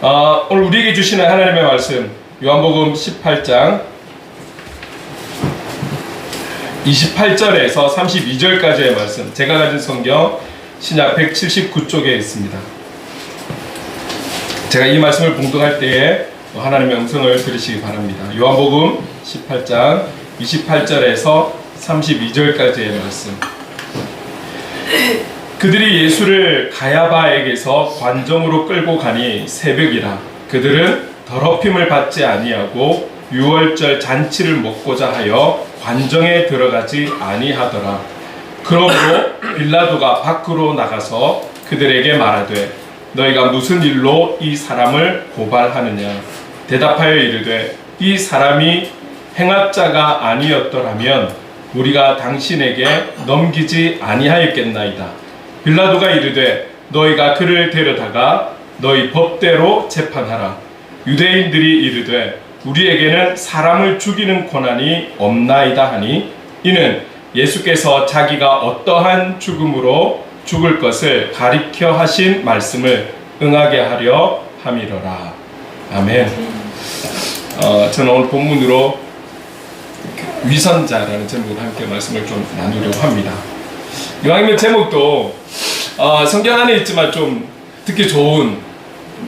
오늘 우리에게 주시는 하나님의 말씀 요한복음 18장 28절에서 32절까지의 말씀, 제가 가진 성경 신약 179쪽에 있습니다. 제가 이 말씀을 봉독할 때에 하나님의 음성을 들으시기 바랍니다. 요한복음 18장 28절에서 32절까지의 말씀. 그들이 예수를 가야바에게서 관정으로 끌고 가니 새벽이라. 그들은 더럽힘을 받지 아니하고 유월절 잔치를 먹고자 하여 관정에 들어가지 아니하더라. 그러므로 빌라도가 밖으로 나가서 그들에게 말하되 너희가 무슨 일로 이 사람을 고발하느냐. 대답하여 이르되 이 사람이 행합자가 아니었더라면 우리가 당신에게 넘기지 아니하였겠나이다. 빌라도가 이르되 너희가 그를 데려다가 너희 법대로 재판하라. 유대인들이 이르되 우리에게는 사람을 죽이는 권한이 없나이다 하니 이는 예수께서 자기가 어떠한 죽음으로 죽을 것을 가리켜 하신 말씀을 응하게 하려 함이로라. 아멘. 저는 오늘 본문으로 위선자라는 제목으로 함께 말씀을 좀 나누려고 합니다. 이왕이면 제목도 성경 안에 있지만 좀 듣기 좋은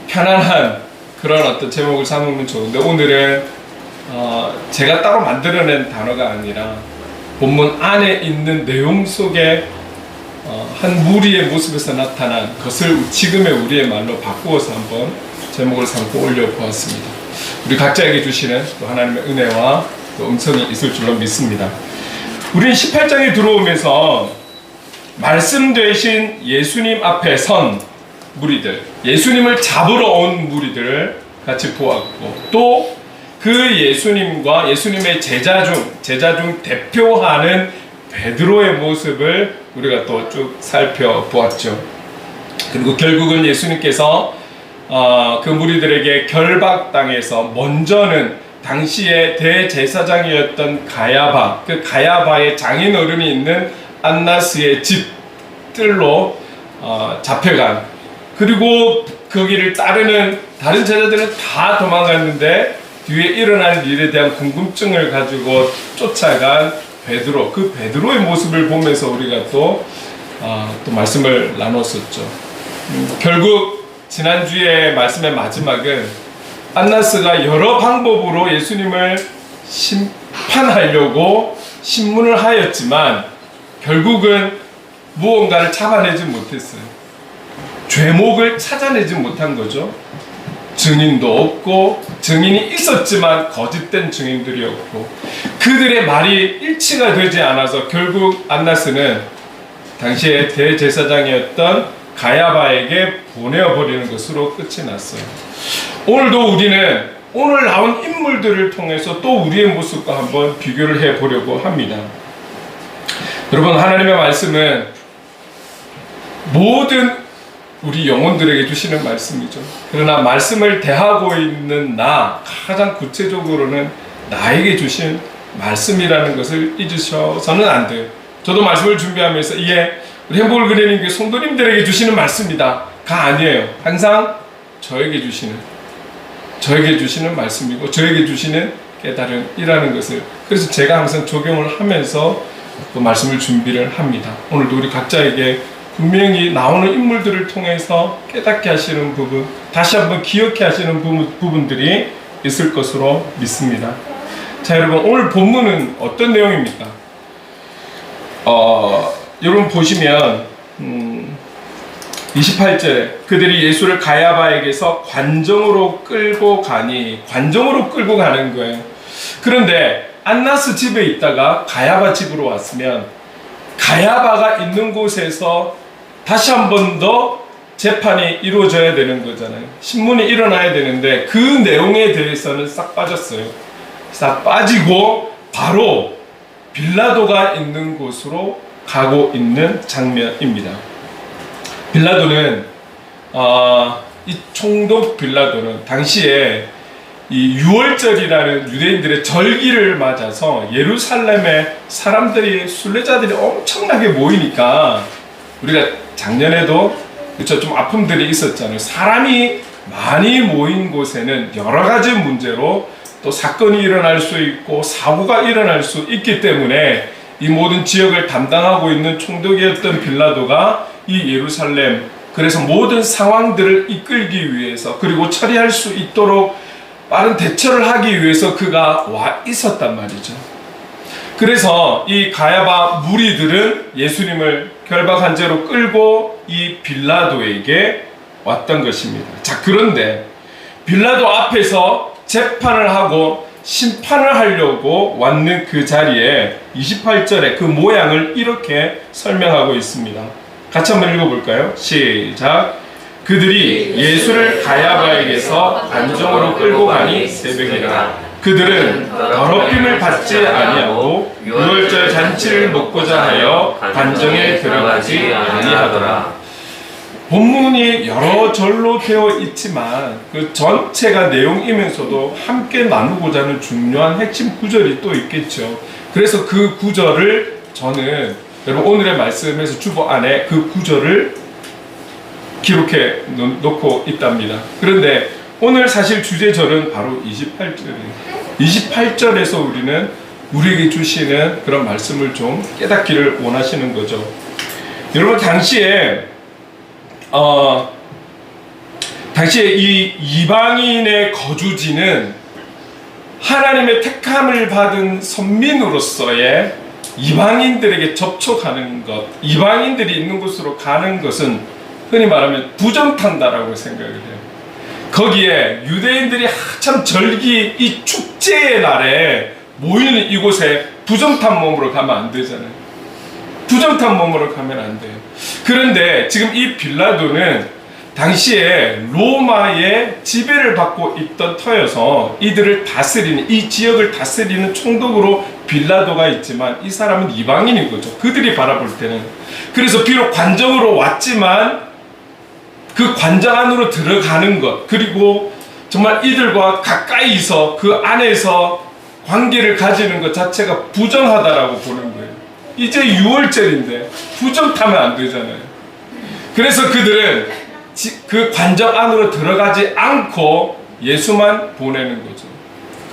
편안한 그런 어떤 제목을 삼으면 좋은데, 오늘은 제가 따로 만들어낸 단어가 아니라 본문 안에 있는 내용 속에 한 무리의 모습에서 나타난 것을 지금의 우리의 말로 바꾸어서 한번 제목을 삼고 올려보았습니다. 우리 각자에게 주시는 또 하나님의 은혜와 또 음성이 있을 줄로 믿습니다. 우리는 18장에 들어오면서 말씀 되신 예수님 앞에 선 무리들, 예수님을 잡으러 온 무리들을 같이 보았고, 또 그 예수님과 예수님의 제자 중 대표하는 베드로의 모습을 우리가 또 쭉 살펴보았죠. 그리고 결국은 예수님께서 그 무리들에게 결박당해서 먼저는 당시에 대제사장이었던 가야바, 그 가야바의 장인어른이 있는 안나스의 집들로 잡혀간, 그리고 거기를 따르는 다른 제자들은 다 도망갔는데 뒤에 일어날 일에 대한 궁금증을 가지고 쫓아간 베드로, 그 베드로의 모습을 보면서 우리가 또 말씀을 나눴었죠. 결국 지난주에 말씀의 마지막은 안나스가 여러 방법으로 예수님을 심판하려고 신문을 하였지만 결국은 무언가를 잡아내지 못했어요. 죄목을 찾아내지 못한 거죠. 증인도 없고, 증인이 있었지만 거짓된 증인들이었고, 그들의 말이 일치가 되지 않아서 결국 안나스는 당시에 대제사장이었던 가야바에게 보내어버리는 것으로 끝이 났어요. 오늘도 우리는 오늘 나온 인물들을 통해서 또 우리의 모습과 한번 비교를 해보려고 합니다. 여러분, 하나님의 말씀은 모든 우리 영혼들에게 주시는 말씀이죠. 그러나 말씀을 대하고 있는 나, 가장 구체적으로는 나에게 주신 말씀이라는 것을 잊으셔서는 안 돼요. 저도 말씀을 준비하면서 이게 우리 행복을 그리는 게 성도님들에게 주시는 말씀이다 가 아니에요. 항상 저에게 주시는 말씀이고 저에게 주시는 깨달음이라는 것을, 그래서 제가 항상 적용을 하면서 또 말씀을 준비를 합니다. 오늘도 우리 각자에게 분명히 나오는 인물들을 통해서 깨닫게 하시는 부분, 다시 한번 기억해 하시는 부분들이 있을 것으로 믿습니다. 자, 여러분, 오늘 본문은 어떤 내용입니까? 여러분 보시면 28절에 그들이 예수를 가야바에게서 관정으로 끌고 가니, 관정으로 끌고 가는 거예요. 그런데 안나스 집에 있다가 가야바 집으로 왔으면 가야바가 있는 곳에서 다시 한 번 더 재판이 이루어져야 되는 거잖아요. 신문이 일어나야 되는데 그 내용에 대해서는 싹 빠졌어요. 싹 빠지고 바로 빌라도가 있는 곳으로 가고 있는 장면입니다. 빌라도는 이 총독 빌라도는 당시에 이 유월절이라는 유대인들의 절기를 맞아서 예루살렘에 사람들이, 순례자들이 엄청나게 모이니까, 우리가 작년에도 그렇죠, 좀 아픔들이 있었잖아요. 사람이 많이 모인 곳에는 여러 가지 문제로 또 사건이 일어날 수 있고 사고가 일어날 수 있기 때문에 이 모든 지역을 담당하고 있는 총독이었던 빌라도가 이 예루살렘, 그래서 모든 상황들을 이끌기 위해서 그리고 처리할 수 있도록 빠른 대처를 하기 위해서 그가 와 있었단 말이죠. 그래서 이 가야바 무리들은 예수님을 결박한 채로 끌고 이 빌라도에게 왔던 것입니다. 자, 그런데 빌라도 앞에서 재판을 하고 심판을 하려고 왔는 그 자리에 28절에 그 모양을 이렇게 설명하고 있습니다. 같이 한번 읽어볼까요? 시작. 그들이 예수를 가야바에게서 관정으로 끌고 가니 새벽이라. 그들은 더럽힘을 받지 아니하고 유월절 잔치를 먹고자 하여 관정에 들어가지 아니하더라. 본문이 여러 절로 되어 있지만 그 전체가 내용이면서도 함께 나누고자 하는 중요한 핵심 구절이 또 있겠죠. 그래서 그 구절을 저는 여러분 오늘의 말씀에서 주보 안에 그 구절을 기록해 놓고 있답니다. 그런데 오늘 사실 주제절은 바로 28절이에요. 28절에서 우리는 우리에게 주시는 그런 말씀을 좀 깨닫기를 원하시는 거죠. 여러분 당시에 이 이방인의 거주지는 하나님의 택함을 받은 선민으로서의 이방인들에게 접촉하는 것, 이방인들이 있는 곳으로 가는 것은 흔히 말하면 부정탄다라고 생각을 해요. 거기에 유대인들이 한참 절기 이 축제의 날에 모이는 이곳에 부정탄 몸으로 가면 안 되잖아요. 부정탄 몸으로 가면 안 돼요. 그런데 지금 이 빌라도는 당시에 로마의 지배를 받고 있던 터여서 이들을 다스리는, 이 지역을 다스리는 총독으로 빌라도가 있지만 이 사람은 이방인인 거죠. 그들이 바라볼 때는. 그래서 비록 관정으로 왔지만 그 관정 안으로 들어가는 것, 그리고 정말 이들과 가까이서 그 안에서 관계를 가지는 것 자체가 부정하다라고 보는 거예요. 이제 6월절인데 부정타면 안 되잖아요. 그래서 그들은 그 관정 안으로 들어가지 않고 예수만 보내는 거죠.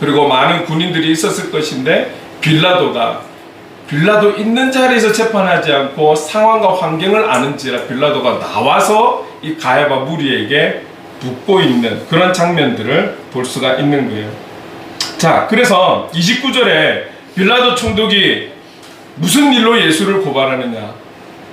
그리고 많은 군인들이 있었을 것인데 빌라도 있는 자리에서 재판하지 않고 상황과 환경을 아는지라 빌라도가 나와서 이 가야바 무리에게 묻고 있는 그런 장면들을 볼 수가 있는 거예요. 자, 그래서 29절에 빌라도 총독이 무슨 일로 예수를 고발하느냐,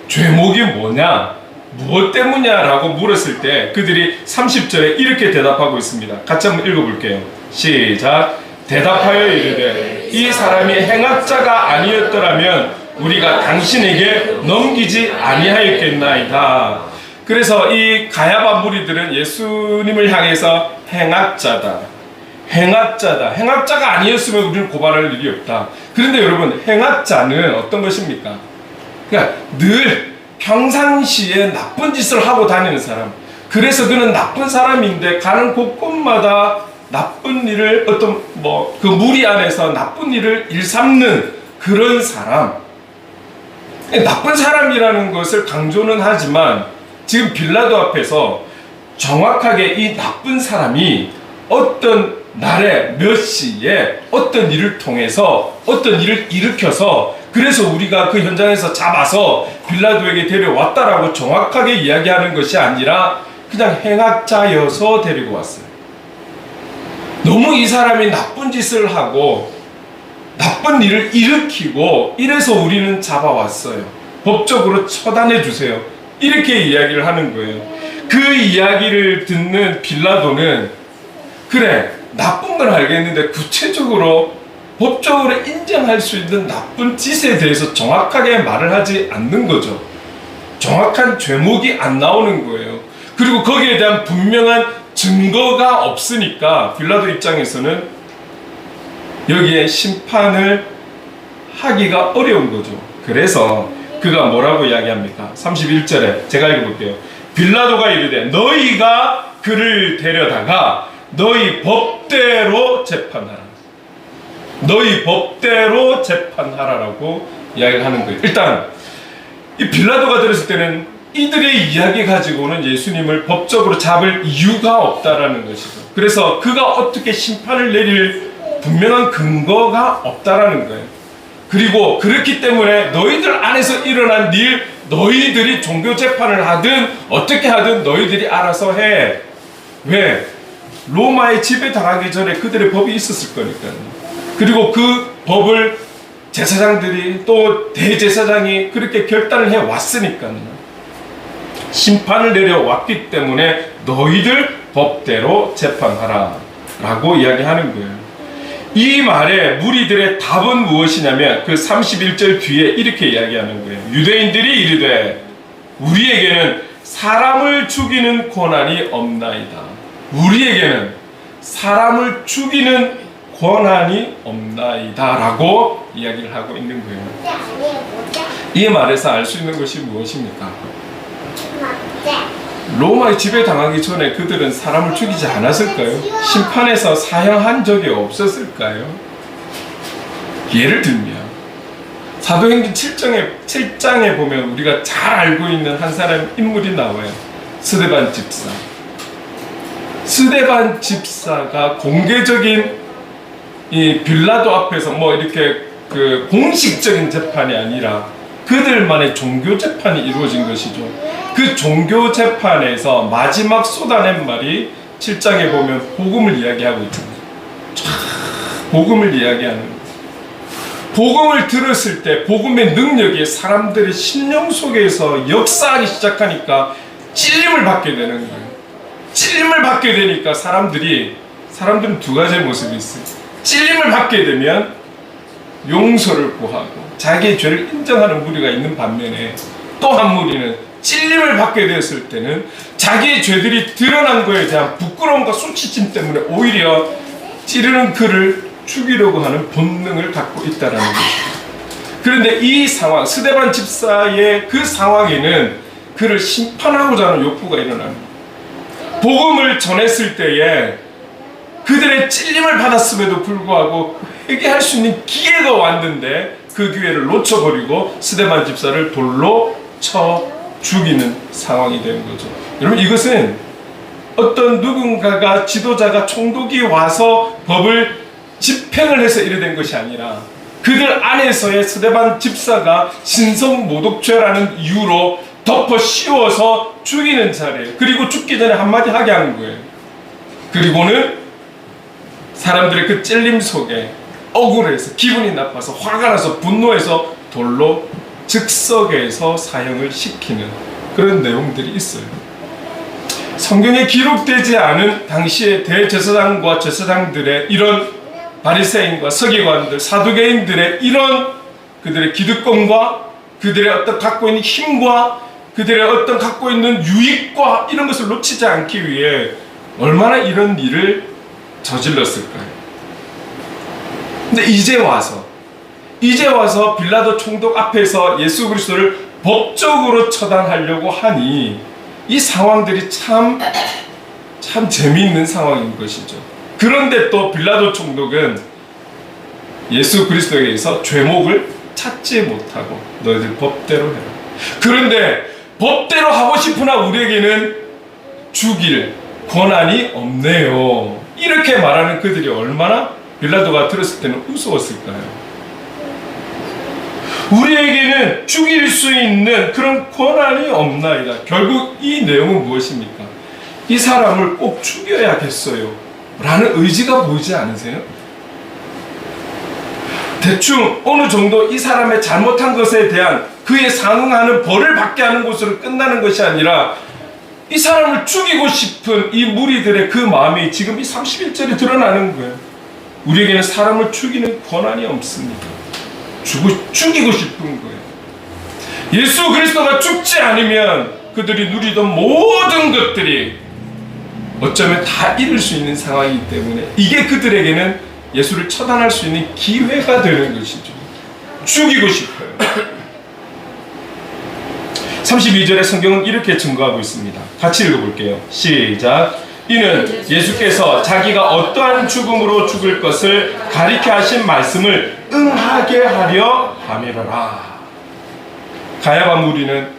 죄목이 뭐냐, 무엇 때문이냐라고 물었을 때 그들이 30절에 이렇게 대답하고 있습니다. 같이 한번 읽어볼게요. 시작. 대답하여 이르되 이 사람이 행악자가 아니었더라면 우리가 당신에게 넘기지 아니하였겠나이다. 그래서 이 가야바 무리들은 예수님을 향해서 행악자다, 행악자가 아니었으면 우리를 고발할 일이 없다. 그런데 여러분, 행악자는 어떤 것입니까? 그러니까 늘 평상시에 나쁜 짓을 하고 다니는 사람, 그래서 그는 나쁜 사람인데 가는 곳곳마다 나쁜 일을 그 무리 안에서 나쁜 일을 일삼는 그런 사람. 나쁜 사람이라는 것을 강조는 하지만 지금 빌라도 앞에서 정확하게 이 나쁜 사람이 어떤 날에 몇 시에 어떤 일을 통해서 어떤 일을 일으켜서 그래서 우리가 그 현장에서 잡아서 빌라도에게 데려왔다라고 정확하게 이야기하는 것이 아니라 그냥 행악자여서 데리고 왔어요. 너무 이 사람이 나쁜 짓을 하고 나쁜 일을 일으키고 이래서 우리는 잡아왔어요. 법적으로 처단해 주세요. 이렇게 이야기를 하는 거예요. 그 이야기를 듣는 빌라도는 그래, 나쁜 건 알겠는데 구체적으로 법적으로 인정할 수 있는 나쁜 짓에 대해서 정확하게 말을 하지 않는 거죠. 정확한 죄목이 안 나오는 거예요. 그리고 거기에 대한 분명한 증거가 없으니까 빌라도 입장에서는 여기에 심판을 하기가 어려운 거죠. 그래서 그가 뭐라고 이야기합니까? 31절에 제가 읽어볼게요. 빌라도가 이르되 너희가 그를 데려다가 너희 법대로 재판하라. 너희 법대로 재판하라라고 이야기를 하는 거예요. 일단 이 빌라도가 들었을 때는 이들의 이야기 가지고는 예수님을 법적으로 잡을 이유가 없다라는 것이죠. 그래서 그가 어떻게 심판을 내릴 분명한 근거가 없다라는 거예요. 그리고 그렇기 때문에 너희들 안에서 일어난 일, 너희들이 종교 재판을 하든 어떻게 하든 너희들이 알아서 해. 왜? 로마의 지배당하기 전에 그들의 법이 있었을 거니까요. 그리고 그 법을 제사장들이 또 대제사장이 그렇게 결단을 해왔으니까요. 심판을 내려왔기 때문에 너희들 법대로 재판하라 라고 이야기하는 거예요. 이 말에 무리들의 답은 무엇이냐면 그 31절 뒤에 이렇게 이야기하는 거예요. 유대인들이 이르되 우리에게는 사람을 죽이는 권한이 없나이다. 우리에게는 사람을 죽이는 권한이 없나이다 라고 이야기를 하고 있는 거예요. 이 말에서 알 수 있는 것이 무엇입니까? 로마의 지배당하기 전에 그들은 사람을 죽이지 않았을까요? 심판에서 사형한 적이 없었을까요? 예를 들면 사도행전 7장에 보면 우리가 잘 알고 있는 한 사람 인물이 나와요. 스데반 집사. 스데반 집사가 공개적인 이 빌라도 앞에서 뭐 이렇게 그 공식적인 재판이 아니라 그들만의 종교 재판이 이루어진 것이죠. 그 종교 재판에서 마지막 쏟아낸 말이 7장에 보면 복음을 이야기하고 있잖아요. 복음을 이야기하는 거예요. 복음을 들었을 때 복음의 능력이 사람들의 심령 속에서 역사하기 시작하니까 찔림을 받게 되는 거예요. 찔림을 받게 되니까 사람들은 두 가지의 모습이 있어요. 찔림을 받게 되면 용서를 구하고 자기의 죄를 인정하는 무리가 있는 반면에 또 한 무리는 찔림을 받게 되었을 때는 자기의 죄들이 드러난 것에 대한 부끄러움과 수치심 때문에 오히려 찌르는 그를 죽이려고 하는 본능을 갖고 있다는 것입니다. 그런데 이 상황, 스데반 집사의 그 상황에는 그를 심판하고자 하는 욕구가 일어납니다. 복음을 전했을 때에 그들의 찔림을 받았음에도 불구하고 회개할 수 있는 기회가 왔는데 그 기회를 놓쳐버리고 스데반 집사를 돌로 쳐 죽이는 상황이 되는 거죠. 여러분, 이것은 어떤 누군가가 지도자가 총독이 와서 법을 집행을 해서 이래 된 것이 아니라 그들 안에서의 스데반 집사가 신성모독죄라는 이유로 덮어 씌워서 죽이는 자리예요. 그리고 죽기 전에 한마디 하게 하는 거예요. 그리고는 사람들의 그 찔림 속에 억울해서 기분이 나빠서 화가 나서 분노해서 돌로 즉석에서 사형을 시키는 그런 내용들이 있어요. 성경에 기록되지 않은 당시의 대제사장과 제사장들의 이런 바리새인과 서기관들, 사두개인들의 이런 그들의 기득권과 그들의 어떤 갖고 있는 힘과 그들의 어떤 갖고 있는 유익과 이런 것을 놓치지 않기 위해 얼마나 이런 일을 저질렀을까요? 근데 이제 와서 빌라도 총독 앞에서 예수 그리스도를 법적으로 처단하려고 하니 이 상황들이 참 재미있는 상황인 것이죠. 그런데 또 빌라도 총독은 예수 그리스도에게서 죄목을 찾지 못하고 너희들 법대로 해라. 그런데 법대로 하고 싶으나 우리에게는 죽일 권한이 없네요. 이렇게 말하는 그들이 얼마나 빌라도가 들었을 때는 우스웠을까요? 우리에게는 죽일 수 있는 그런 권한이 없나이다. 결국 이 내용은 무엇입니까? 이 사람을 꼭 죽여야겠어요 라는 의지가 보이지 않으세요? 대충 어느 정도 이 사람의 잘못한 것에 대한 그에 상응하는 벌을 받게 하는 것으로 끝나는 것이 아니라 이 사람을 죽이고 싶은 이 무리들의 그 마음이 지금 이 31절에 드러나는 거예요. 우리에게는 사람을 죽이는 권한이 없습니다. 죽이고 싶은 거예요. 예수 그리스도가 죽지 않으면 그들이 누리던 모든 것들이 어쩌면 다 잃을 수 있는 상황이기 때문에 이게 그들에게는 예수를 처단할 수 있는 기회가 되는 것이죠. 죽이고 싶어요. 32절의 성경은 이렇게 증거하고 있습니다. 같이 읽어볼게요. 시작. 이는 예수께서 자기가 어떠한 죽음으로 죽을 것을 가리켜 하신 말씀을 응하게 하려 함이로라. 가야바 무리는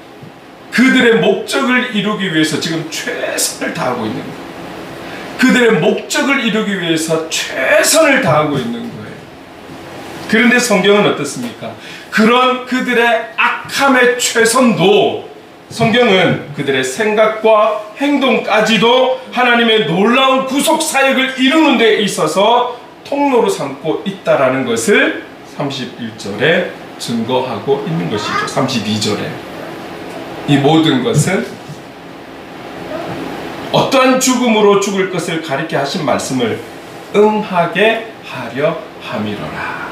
그 그들의 목적을 이루기 위해서 지금 최선을 다하고 있는 거예요. 그들의 목적을 이루기 위해서 최선을 다하고 있는 거예요. 그런데 성경은 어떻습니까? 그런 그들의 악함의 최선도 성경은 그들의 생각과 행동까지도 하나님의 놀라운 구속 사역을 이루는 데 있어서 통로로 삼고 있다라는 것을 31절에 증거하고 있는 것이죠. 32절에 이 모든 것은 어떠한 죽음으로 죽을 것을 가리켜 하신 말씀을 응하게 하려 함이로라.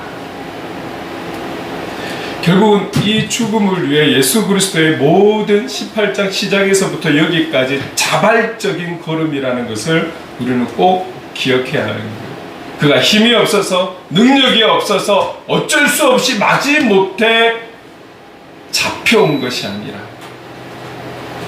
결국은 이 죽음을 위해 예수 그리스도의 모든 18장 시작에서부터 여기까지 자발적인 걸음이라는 것을 우리는 꼭 기억해야 하는 거예요. 그가 힘이 없어서 능력이 없어서 어쩔 수 없이 마지못해 잡혀온 것이 아니라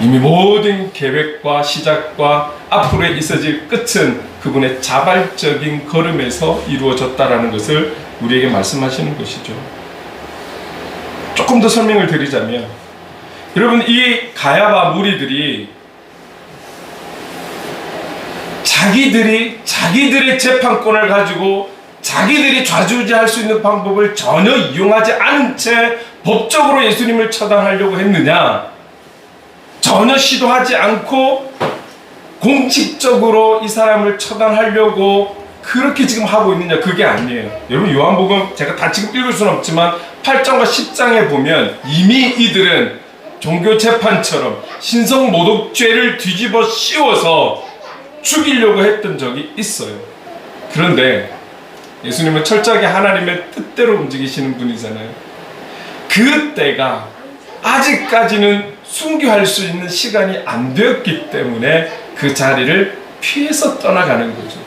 이미 모든 계획과 시작과 앞으로 있어질 끝은 그분의 자발적인 걸음에서 이루어졌다라는 것을 우리에게 말씀하시는 것이죠. 조금 더 설명을 드리자면, 여러분, 이 가야바 무리들이 자기들의 재판권을 가지고 자기들이 좌지우지할 수 있는 방법을 전혀 이용하지 않은 채 법적으로 예수님을 처단하려고 했느냐? 전혀 시도하지 않고 공식적으로 이 사람을 처단하려고 그렇게 지금 하고 있느냐? 그게 아니에요. 여러분, 요한복음 제가 다 지금 읽을 수는 없지만 8장과 10장에 보면 이미 이들은 종교재판처럼 신성모독죄를 뒤집어 씌워서 죽이려고 했던 적이 있어요. 그런데 예수님은 철저하게 하나님의 뜻대로 움직이시는 분이잖아요. 그 때가 아직까지는 순교할 수 있는 시간이 안 되었기 때문에 그 자리를 피해서 떠나가는 거죠.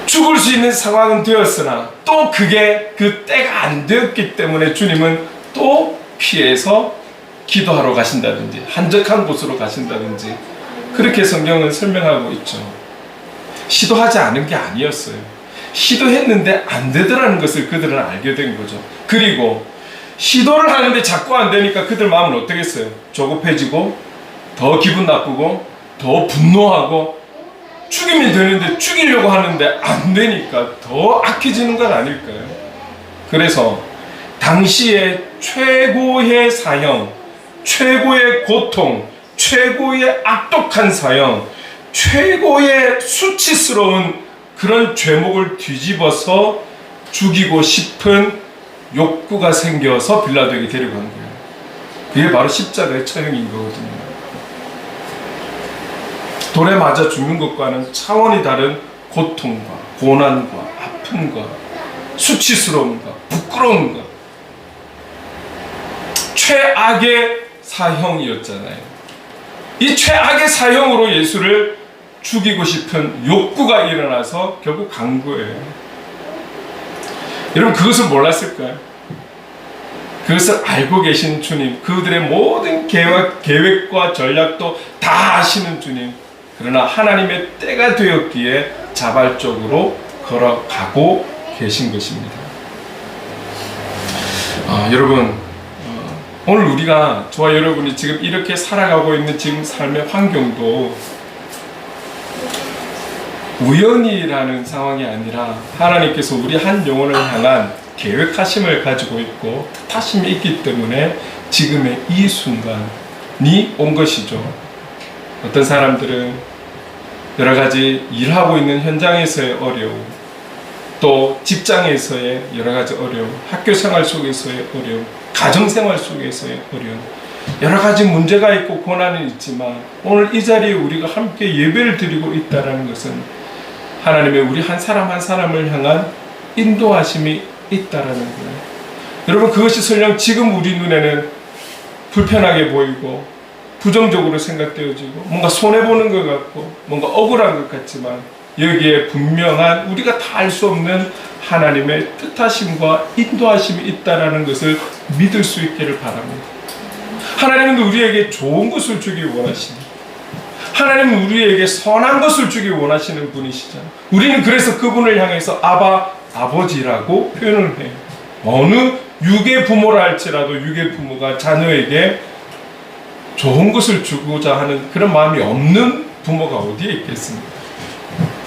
죽을 수 있는 상황은 되었으나 또 그게 그 때가 안 되었기 때문에 주님은 또 피해서 기도하러 가신다든지 한적한 곳으로 가신다든지 그렇게 성경은 설명하고 있죠. 시도하지 않은 게 아니었어요. 시도했는데 안 되더라는 것을 그들은 알게 된 거죠. 그리고 시도를 하는데 자꾸 안 되니까 그들 마음은 어떻겠어요? 조급해지고 더 기분 나쁘고 더 분노하고 죽이면 되는데 죽이려고 하는데 안 되니까 더 악해지는 건 아닐까요? 그래서 당시의 최고의 사형, 최고의 고통, 최고의 악독한 사형, 최고의 수치스러운 그런 죄목을 뒤집어서 죽이고 싶은 욕구가 생겨서 빌라도에게 데려간 거예요. 그게 바로 십자가의 처형인 거거든요. 돌에 맞아 죽는 것과는 차원이 다른 고통과 고난과 아픔과 수치스러움과 부끄러움과 최악의 사형이었잖아요. 이 최악의 사형으로 예수를 죽이고 싶은 욕구가 일어나서 결국 간 거예요. 여러분, 그것을 몰랐을까요? 그것을 알고 계신 주님, 그들의 모든 계획과 전략도 다 아시는 주님, 그러나 하나님의 때가 되었기에 자발적으로 걸어가고 계신 것입니다. 여러분, 오늘 우리가, 저와 여러분이 지금 이렇게 살아가고 있는 지금 삶의 환경도 우연이라는 상황이 아니라 하나님께서 우리 한 영혼을 향한 계획하심을 가지고 있고 뜻하심이 있기 때문에 지금의 이 순간이 온 것이죠. 어떤 사람들은 여러 가지 일하고 있는 현장에서의 어려움, 또 직장에서의 여러 가지 어려움, 학교 생활 속에서의 어려움, 가정 생활 속에서의 어려움, 여러 가지 문제가 있고 고난이 있지만 오늘 이 자리에 우리가 함께 예배를 드리고 있다는 것은 하나님의 우리 한 사람 한 사람을 향한 인도하심이 있다라는 거예요. 여러분, 그것이 설령 지금 우리 눈에는 불편하게 보이고 부정적으로 생각되어지고 뭔가 손해보는 것 같고 뭔가 억울한 것 같지만 여기에 분명한 우리가 다 알 수 없는 하나님의 뜻하심과 인도하심이 있다라는 것을 믿을 수 있기를 바랍니다. 하나님은 우리에게 좋은 것을 주기 원하십니다. 하나님은 우리에게 선한 것을 주기 원하시는 분이시잖아요. 우리는 그래서 그분을 향해서 아바, 아버지라고 표현을 해요. 어느 유괴 부모라 할지라도 유괴 부모가 자녀에게 좋은 것을 주고자 하는 그런 마음이 없는 부모가 어디에 있겠습니까?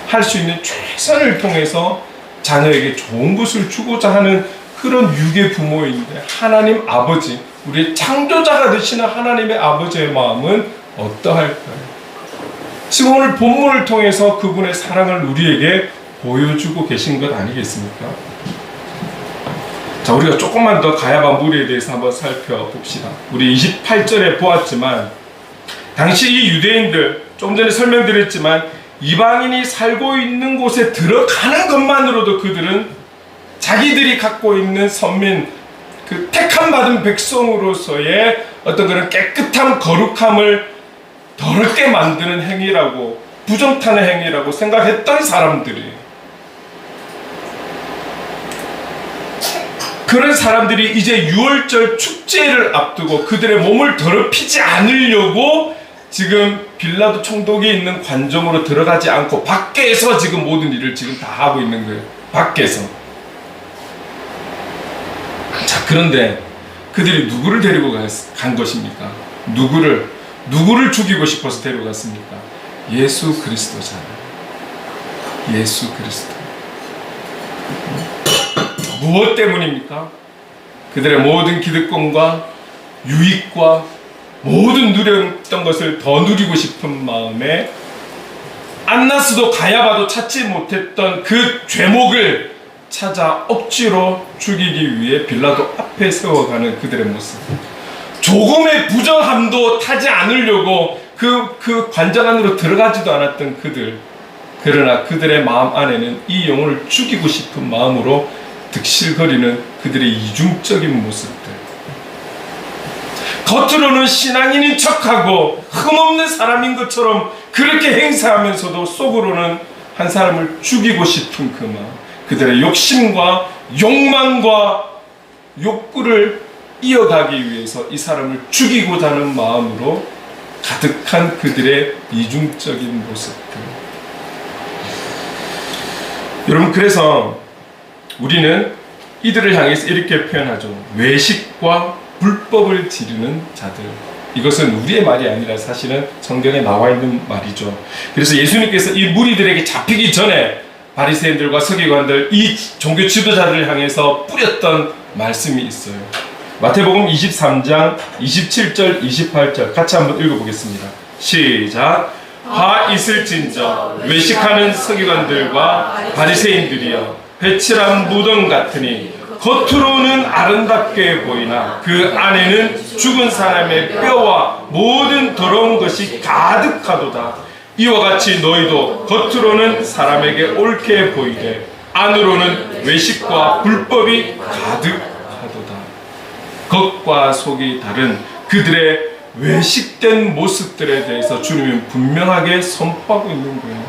할 수 있는 최선을 통해서 자녀에게 좋은 것을 주고자 하는 그런 유괴 부모인데, 하나님 아버지, 우리의 창조자가 되시는 하나님의 아버지의 마음은 어떠할까요? 지금 오늘 본문을 통해서 그분의 사랑을 우리에게 보여주고 계신 것 아니겠습니까? 자, 우리가 조금만 더 가야바 무리에 대해서 한번 살펴봅시다. 우리 28절에 보았지만, 당시 이 유대인들, 조금 전에 설명드렸지만 이방인이 살고 있는 곳에 들어가는 것만으로도 그들은 자기들이 갖고 있는 선민, 그 택함 받은 백성으로서의 어떤 그런 깨끗함, 거룩함을 더럽게 만드는 행위라고, 부정타는 행위라고 생각했던 사람들이, 그런 사람들이 이제 6월절 축제를 앞두고 그들의 몸을 더럽히지 않으려고 지금 빌라도 총독이 있는 관정으로 들어가지 않고 밖에서 지금 모든 일을 지금 다 하고 있는 거예요. 밖에서. 자, 그런데 그들이 누구를 데리고 간 것입니까? 누구를 죽이고 싶어서 데려갔습니까? 예수 그리스도잖아요. 예수 그리스도. 무엇 때문입니까? 그들의 모든 기득권과 유익과 모든 누렸던 것을 더 누리고 싶은 마음에 안나스도 가야바도 찾지 못했던 그 죄목을 찾아 억지로 죽이기 위해 빌라도 앞에 세워가는 그들의 모습. 조금의 부정함도 타지 않으려고 그 관장 안으로 들어가지도 않았던 그들. 그러나 그들의 마음 안에는 이 영혼을 죽이고 싶은 마음으로 득실거리는 그들의 이중적인 모습들. 겉으로는 신앙인인 척하고 흠없는 사람인 것처럼 그렇게 행세하면서도 속으로는 한 사람을 죽이고 싶은 그 마음, 그들의 욕심과 욕망과 욕구를 이어가기 위해서 이 사람을 죽이고자 하는 마음으로 가득한 그들의 이중적인 모습들. 여러분, 그래서 우리는 이들을 향해서 이렇게 표현하죠. 외식과 불법을 지르는 자들. 이것은 우리의 말이 아니라 사실은 성경에 나와 있는 말이죠. 그래서 예수님께서 이 무리들에게 잡히기 전에 바리새인들과 서기관들, 이 종교 지도자들을 향해서 뿌렸던 말씀이 있어요. 마태복음 23장 27절 28절 같이 한번 읽어보겠습니다. 시작. 화 있을진저 외식하는 서기관들과 바리새인들이여, 회칠한 무덤 같으니 겉으로는 아름답게 보이나 그 안에는 죽은 사람의 뼈와 모든 더러운 것이 가득하도다. 이와 같이 너희도 겉으로는 사람에게 옳게 보이되 안으로는 외식과 불법이 가득하도다. 겉과 속이 다른 그들의 외식된 모습들에 대해서 주님은 분명하게 선포하고 있는 거예요.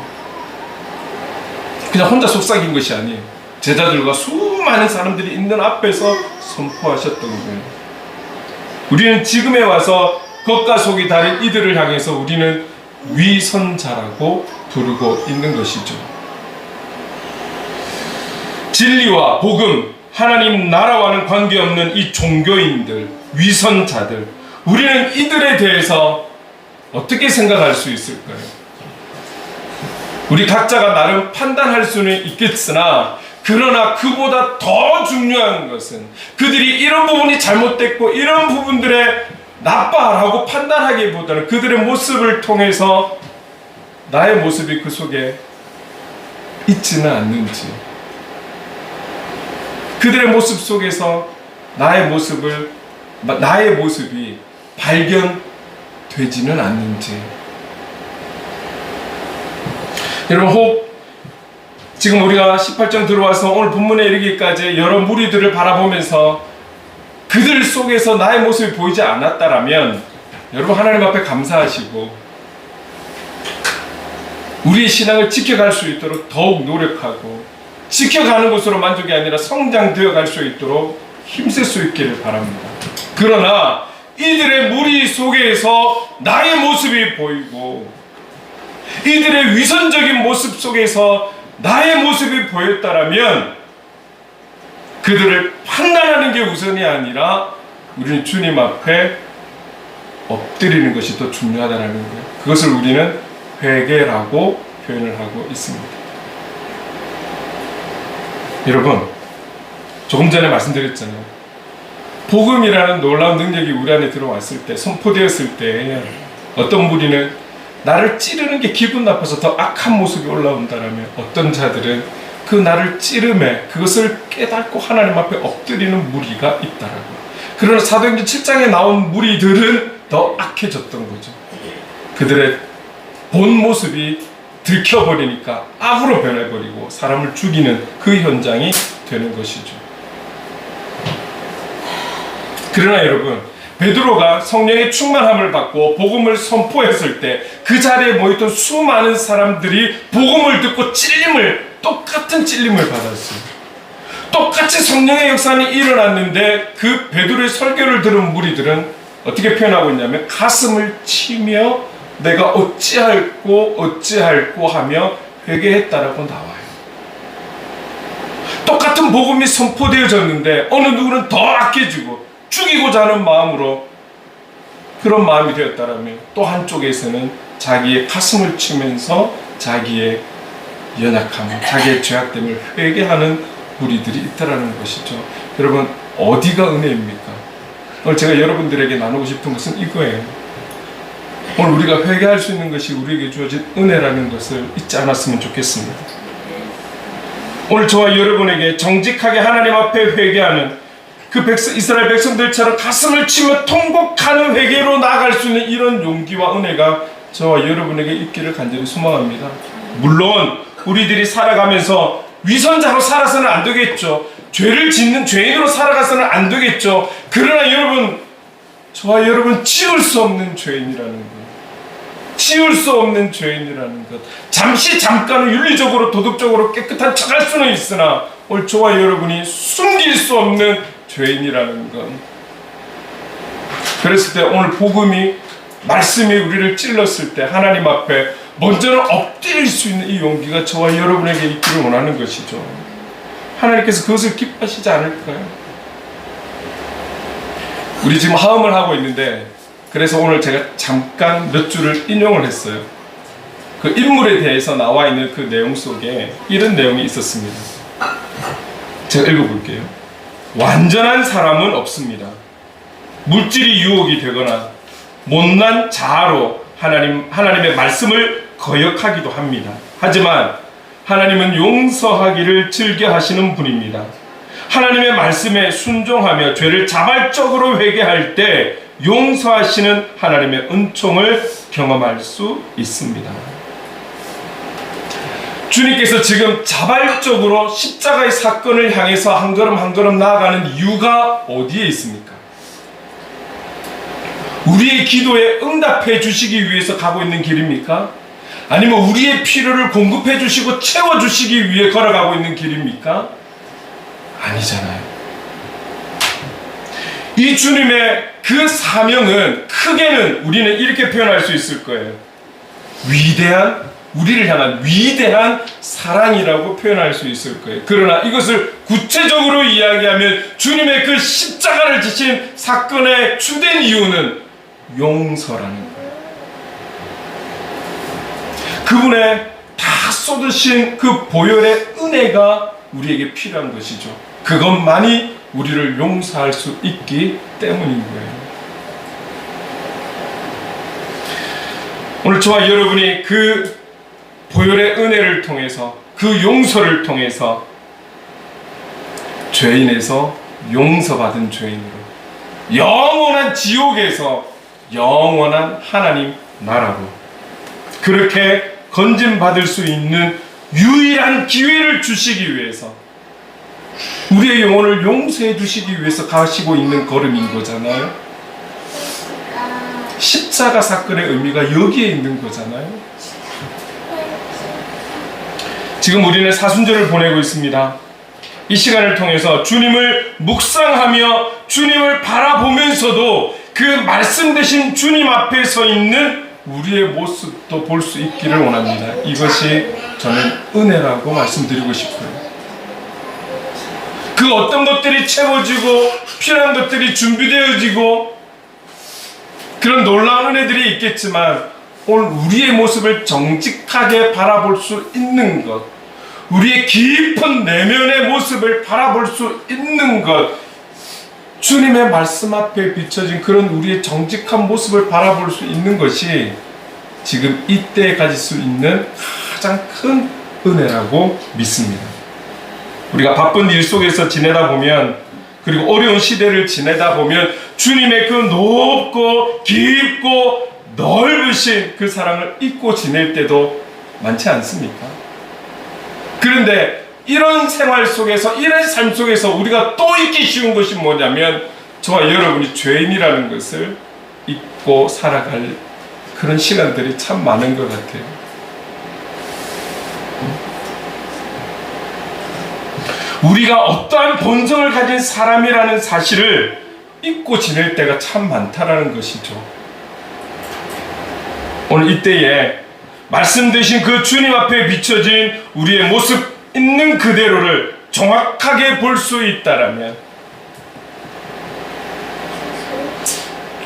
그냥 혼자 속삭인 것이 아니에요. 제자들과 수많은 사람들이 있는 앞에서 선포하셨던 거예요. 우리는 지금에 와서 겉과 속이 다른 이들을 향해서 우리는 위선자라고 부르고 있는 것이죠. 진리와 복음, 하나님 나라와는 관계없는 이 종교인들, 위선자들, 우리는 이들에 대해서 어떻게 생각할 수 있을까요? 우리 각자가 나름 판단할 수는 있겠으나, 그러나 그보다 더 중요한 것은 그들이 이런 부분이 잘못됐고 이런 부분들에 나빠라고 판단하기보다는 그들의 모습을 통해서 나의 모습이 그 속에 있지는 않는지, 그들의 모습 속에서 나의 모습이 발견되지는 않는지. 여러분, 혹 지금 우리가 18장 들어와서 오늘 본문에 이르기까지 여러 무리들을 바라보면서 그들 속에서 나의 모습이 보이지 않았다라면 여러분, 하나님 앞에 감사하시고 우리의 신앙을 지켜갈 수 있도록 더욱 노력하고, 지켜가는 것으로 만족이 아니라 성장되어 갈 수 있도록 힘쓸 수 있기를 바랍니다. 그러나 이들의 무리 속에서 나의 모습이 보이고 이들의 위선적인 모습 속에서 나의 모습이 보였다라면 그들을 판단하는 게 우선이 아니라 우리는 주님 앞에 엎드리는 것이 더 중요하다는 거예요. 그것을 우리는 회개라고 표현을 하고 있습니다. 여러분, 조금 전에 말씀드렸잖아요. 복음이라는 놀라운 능력이 우리 안에 들어왔을 때, 선포되었을 때 어떤 무리는 나를 찌르는 게 기분 나빠서 더 악한 모습이 올라온다라면, 어떤 자들은 그 나를 찌름에 그것을 깨닫고 하나님 앞에 엎드리는 무리가 있다라고. 그러나 사도행전 7장에 나온 무리들은 더 악해졌던 거죠. 그들의 본 모습이 들켜버리니까 악으로 변해버리고 사람을 죽이는 그 현장이 되는 것이죠. 그러나 여러분, 베드로가 성령의 충만함을 받고 복음을 선포했을 때 그 자리에 모였던 수많은 사람들이 복음을 듣고 똑같은 찔림을 받았어요. 똑같이 성령의 역사는 일어났는데 그 베드로의 설교를 들은 무리들은 어떻게 표현하고 있냐면 가슴을 치며 내가 어찌할꼬 하며 회개했다라고 나와요. 똑같은 복음이 선포되어졌는데 어느 누구는 더 악해지고 죽이고자 하는 마음으로 그런 마음이 되었다라면, 또 한쪽에서는 자기의 가슴을 치면서 자기의 연약함, 자기의 죄악됨을 회개하는 무리들이 있다라는 것이죠. 여러분, 어디가 은혜입니까? 오늘 제가 여러분들에게 나누고 싶은 것은 이거예요. 오늘 우리가 회개할 수 있는 것이 우리에게 주어진 은혜라는 것을 잊지 않았으면 좋겠습니다. 오늘 저와 여러분에게 정직하게 하나님 앞에 회개하는 그 이스라엘 백성들처럼 가슴을 치며 통곡하는 회개로 나아갈 수 있는 이런 용기와 은혜가 저와 여러분에게 있기를 간절히 소망합니다. 물론 우리들이 살아가면서 위선자로 살아서는 안 되겠죠. 죄를 짓는 죄인으로 살아가서는 안 되겠죠. 그러나 여러분, 저와 여러분 지울 수 없는 죄인이라는 것, 지울 수 없는 죄인이라는 것, 잠깐은 윤리적으로 도덕적으로 깨끗한 척할 수는 있으나 오늘 저와 여러분이 숨길 수 없는 죄인이라는 것. 그랬을 때 오늘 복음이, 말씀이 우리를 찔렀을 때 하나님 앞에 먼저는 엎드릴 수 있는 이 용기가 저와 여러분에게 있기를 원하는 것이죠. 하나님께서 그것을 기뻐하시지 않을까요? 우리 지금 화음을 하고 있는데, 그래서 오늘 제가 잠깐 몇 줄을 인용을 했어요. 그 인물에 대해서 나와 있는 그 내용 속에 이런 내용이 있었습니다. 제가 읽어볼게요. 완전한 사람은 없습니다. 물질이 유혹이 되거나 못난 자아로 하나님의 말씀을 거역하기도 합니다. 하지만 하나님은 용서하기를 즐겨하시는 분입니다. 하나님의 말씀에 순종하며 죄를 자발적으로 회개할 때 용서하시는 하나님의 은총을 경험할 수 있습니다. 주님께서 지금 자발적으로 십자가의 사건을 향해서 한 걸음 한 걸음 나아가는 이유가 어디에 있습니까? 우리의 기도에 응답해 주시기 위해서 가고 있는 길입니까? 아니면 우리의 필요를 공급해 주시고 채워 주시기 위해 걸어가고 있는 길입니까? 아니잖아요. 이 주님의 그 사명은 크게는 우리는 이렇게 표현할 수 있을 거예요. 우리를 향한 위대한 사랑이라고 표현할 수 있을 거예요. 그러나 이것을 구체적으로 이야기하면 주님의 그 십자가를 지신 사건의 주된 이유는 용서라는 거예요. 그분의 다 쏟으신 그 보혈의 은혜가 우리에게 필요한 것이죠. 그것만이 우리를 용서할 수 있기 때문인 거예요. 오늘 저와 여러분이 그 보혈의 은혜를 통해서, 그 용서를 통해서 죄인에서 용서받은 죄인으로, 영원한 지옥에서 영원한 하나님 나라로 그렇게 건짐받을 수 있는 유일한 기회를 주시기 위해서, 우리의 영혼을 용서해 주시기 위해서 가시고 있는 걸음인 거잖아요. 십자가 사건의 의미가 여기에 있는 거잖아요. 지금 우리는 사순절을 보내고 있습니다. 이 시간을 통해서 주님을 묵상하며 주님을 바라보면서도 그 말씀 되신 주님 앞에 서 있는 우리의 모습도 볼 수 있기를 원합니다. 이것이 저는 은혜라고 말씀드리고 싶어요. 그 어떤 것들이 채워지고 필요한 것들이 준비되어지고 그런 놀라운 은혜들이 있겠지만 오늘 우리의 모습을 정직하게 바라볼 수 있는 것, 우리의 깊은 내면의 모습을 바라볼 수 있는 것, 주님의 말씀 앞에 비춰진 그런 우리의 정직한 모습을 바라볼 수 있는 것이 지금 이때에 가질 수 있는 가장 큰 은혜라고 믿습니다. 우리가 바쁜 일 속에서 지내다 보면, 그리고 어려운 시대를 지내다 보면 주님의 그 높고 깊고 넓으신 그 사랑을 잊고 지낼 때도 많지 않습니까? 그런데 이런 생활 속에서, 이런 삶 속에서 우리가 또 잊기 쉬운 것이 뭐냐면 저와 여러분이 죄인이라는 것을 잊고 살아갈 그런 시간들이 참 많은 것 같아요. 우리가 어떠한 본성을 가진 사람이라는 사실을 잊고 지낼 때가 참 많다라는 것이죠. 오늘 이때에 말씀되신 그 주님 앞에 비춰진 우리의 모습 있는 그대로를 정확하게 볼 수 있다라면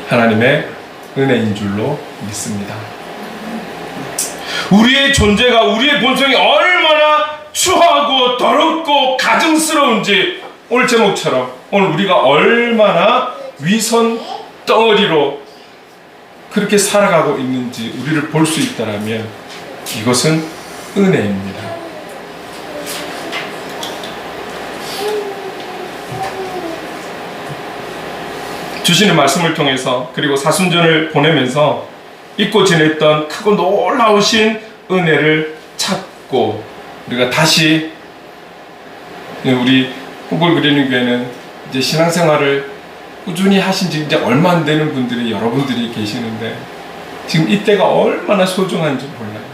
하나님의 은혜인 줄로 믿습니다. 우리의 존재가, 우리의 본성이 얼마나 추하고 더럽고 가증스러운지 오늘 제목처럼 오늘 우리가 얼마나 위선 덩어리로 그렇게 살아가고 있는지 우리를 볼 수 있다라면 이것은 은혜입니다. 주시는 말씀을 통해서, 그리고 사순전을 보내면서 잊고 지냈던 크고 놀라우신 은혜를 찾고 우리가 다시, 우리 꿈을 그리는 교회는 이제 신앙생활을 꾸준히 하신 지 이제 얼마 안 되는 분들이 여러분들이 계시는데 지금 이때가 얼마나 소중한지 몰라요.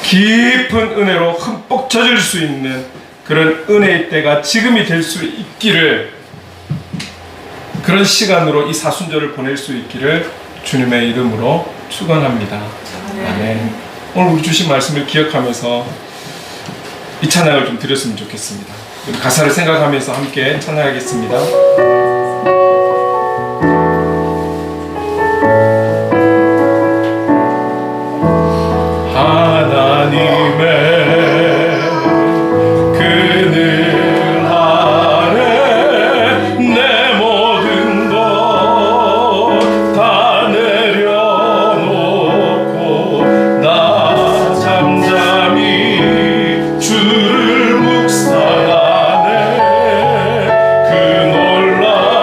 깊은 은혜로 흠뻑 젖을 수 있는 그런 은혜의 때가 지금이 될 수 있기를, 그런 시간으로 이 사순절을 보낼 수 있기를 주님의 이름으로 축원합니다. 아멘. 오늘 우리 주신 말씀을 기억하면서 이 찬양을 좀 드렸으면 좋겠습니다. 우리 가사를 생각하면서 함께 찬양하겠습니다. 하나님의 주를 묵상하네. 그 놀라운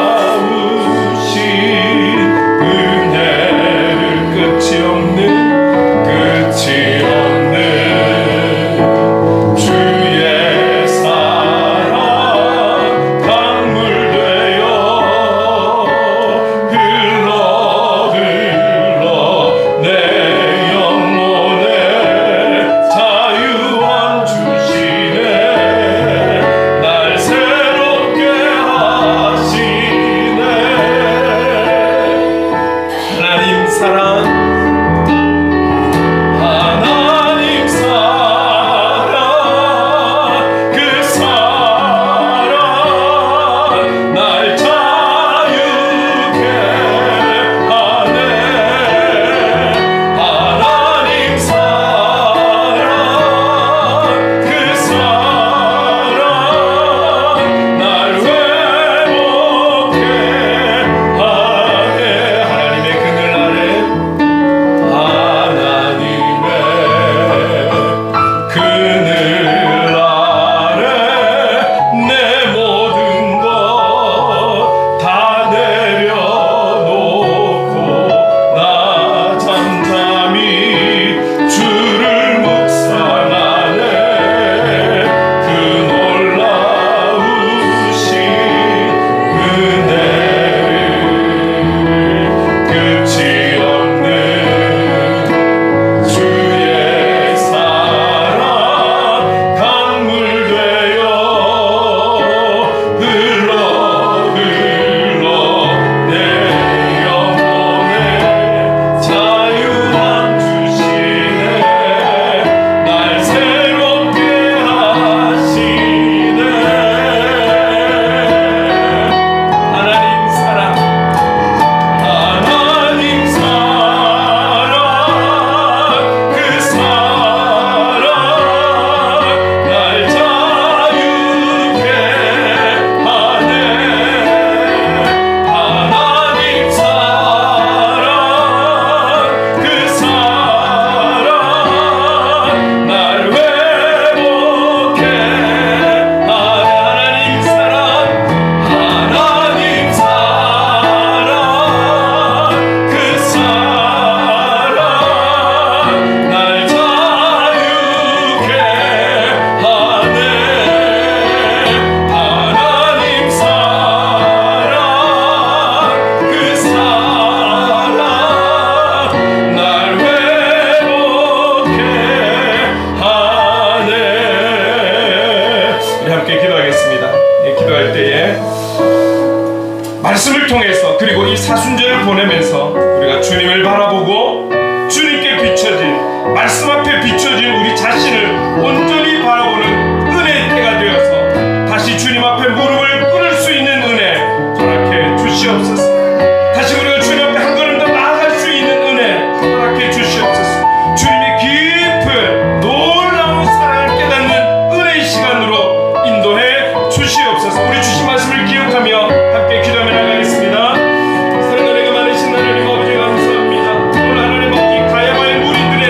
통해서 그리고 이 사순절을 보내면서 우리가 주님을 바라보고 주님께 비춰진 말씀 앞에 비춰진 우리 자신을 온전히 바라보는 은혜의 때가 되어서 다시 주님 앞에 무릎을 꿇을 수 있는 은혜 허락해 주시옵소서. 다시 우리가 주님 앞에 한 걸음 더 나아갈 수 있는 은혜 허락해 주시옵소서. 주님의 깊은 놀라운 사랑을 깨닫는 은혜의 시간으로 인도해 주시옵소서. 우리 주신 말씀을 기억하며 함께 기도하며 나가겠습니다. 사랑과 은혜가 많으신 하나님 아버지 감사합니다. 오늘 하나님 아버지 가야바의 무리들의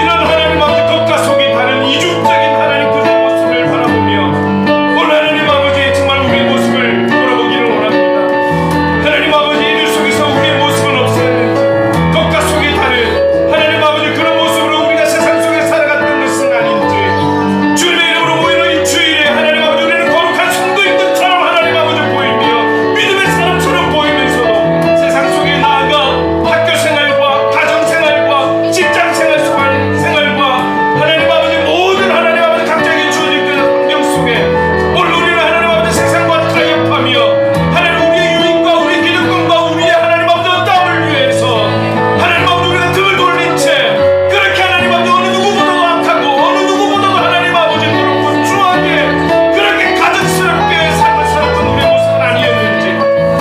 이런 하나님 아버지 겉과 속이 다른 이중적인 하나님 그들의 모습을 바라보며 오늘 하나님 아버지 정말 우리의 모습을 돌아보기를 원합니다. 하나님 아버지 이들 속에서 우리의 모습은 없었는지 겉과 속이 다른 하나님 아버지 그런 모습으로 우리가 세상 속에 살아갔던 것은 아닌지 주님의 이름으로 모이는 이 주일에 하나님 아버지 우리는 거룩한 성도인 것처럼 하나님 아버지 보이며 믿음의 사람처럼 보이면서도 세상 속에 나아가 학교 생활과 가정 생활과 직장 생활과 하나님 아버지 모든 하나님 아버지 각자에게 주어진 그 환경 속에 오늘 우리는 하나님 아버지 세상과 타협하며 하나님 우리의 유익과 우리의 기득권과 우리의 하나님 아버지 어떠함을 위해서 하나님 아버지 우리가 등을 돌린 채 그렇게 하나님 아버지 어느 누구보다도 악하고 어느 누구보다도 하나님 아버지 그렇고 추하게 그렇게 가증스럽게 삶을 살았던 우리의 모습은 아니었는지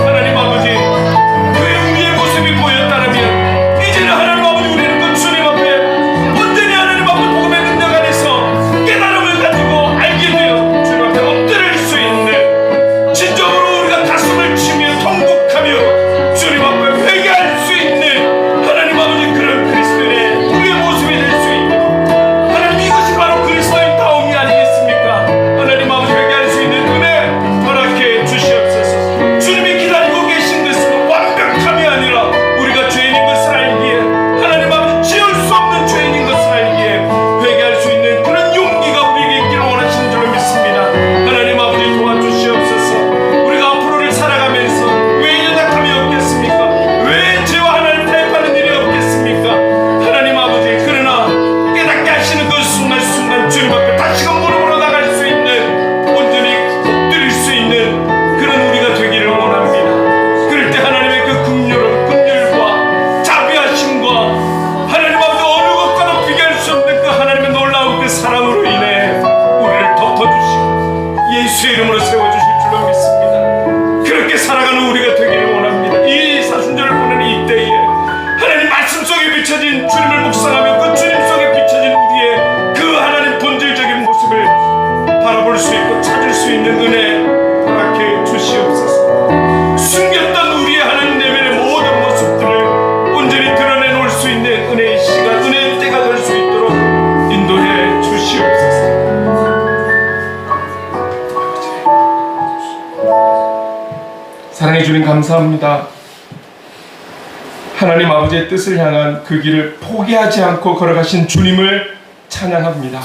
하나님 아버지 왜 우리의 모습이 보였다면 이제는 하나님 아버지 우리는 그 주님 앞에 온전히 하나님 아버지 복음의 능력 안에서 깨달음을 가지고 알게 되어 주님 앞에 엎드릴 수 있는 진정으로 우리가 가슴을 치며 통곡하며 주님 앞에 회개할 수 있는 하나님 아버지 그런 그리스도인의 우리의 모습이 될 수 있도록 하나님 이것이 바로 그리스도인다움이 아니겠습니까? 하나님 아버지 회개할 수 있는 은혜 허락해 주시옵소서. 주님이 기다리고 계신 것은 완벽함이 아니라 우리가 죄인인 것을 알기에 하나님 아버지 지을 수 없는 죄인인 것을 알기에 회개할 수 있는 그런 용기가 우리에게 있기를 원하시는 줄로 믿습니다. 하나님 아버지 도와주시옵소서. 우리가 앞으로를 살아가면서 왜 연약함이 없겠습니까? 왜 죄와 하나님 타협하는 일이 없겠습니까? 하나님 아버지 그러나 깨닫게 하시는 그 순간순간 주님 앞에 다시금 무릎으로 나갈 수 있는 온전히 엎드릴 수 있는 그런 우리가 되기를 원합니다. 그럴 때 하나님의 그 긍휼과 자비하심과 하나님 아버지 어느 것과도 비교할 수 없는 그 하나님의 놀라운 그 사랑으로 인해 우리를 덮어주시고 예수의 이름으로 세워주실 줄로 믿습니다. 그렇게 살아가는 우리가 되기를 원합니다. 이 사순절을 보내는 이 때에 하나님 말씀 속에 비춰진 주님을 묵상하며 그 주님 속에 비춰진 우리의 그 하나님 본질적인 모습을 바라볼 수 있고 찾을 수 있는 은혜 허락해 주시옵소서. 숨겼던 우리의 하나님 내면의 모든 모습들을 온전히 드러내놓을 수 있는 은혜의 시간, 은혜의 때가 될 수 있도록 인도해 주시옵소서. 사랑해 주님 감사합니다. 하나님 아버지의 뜻을 향한 그 길을 포기하지 않고 걸어가신 주님을 찬양합니다.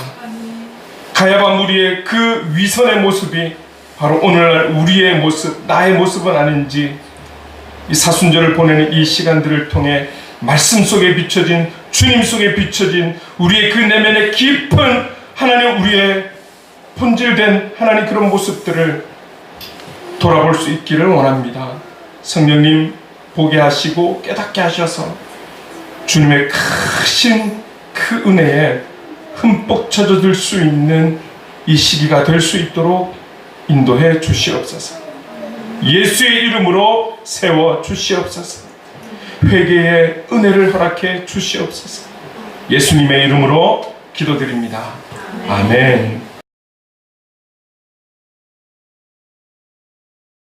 가야바 무리의 그 위선의 모습이 바로 오늘날 우리의 모습, 나의 모습은 아닌지 이 사순절을 보내는 이 시간들을 통해 말씀 속에 비춰진 주님 속에 비춰진 우리의 그 내면의 깊은 하나님 우리의 본질된 하나님 그런 모습들을 돌아볼 수 있기를 원합니다. 성령님 보게 하시고 깨닫게 하셔서 주님의 크신 그 은혜에 흠뻑 젖어들 수 있는 이 시기가 될 수 있도록 인도해 주시옵소서. 예수의 이름으로 세워 주시옵소서. 회개의 은혜를 허락해 주시옵소서. 예수님의 이름으로 기도드립니다. 아멘.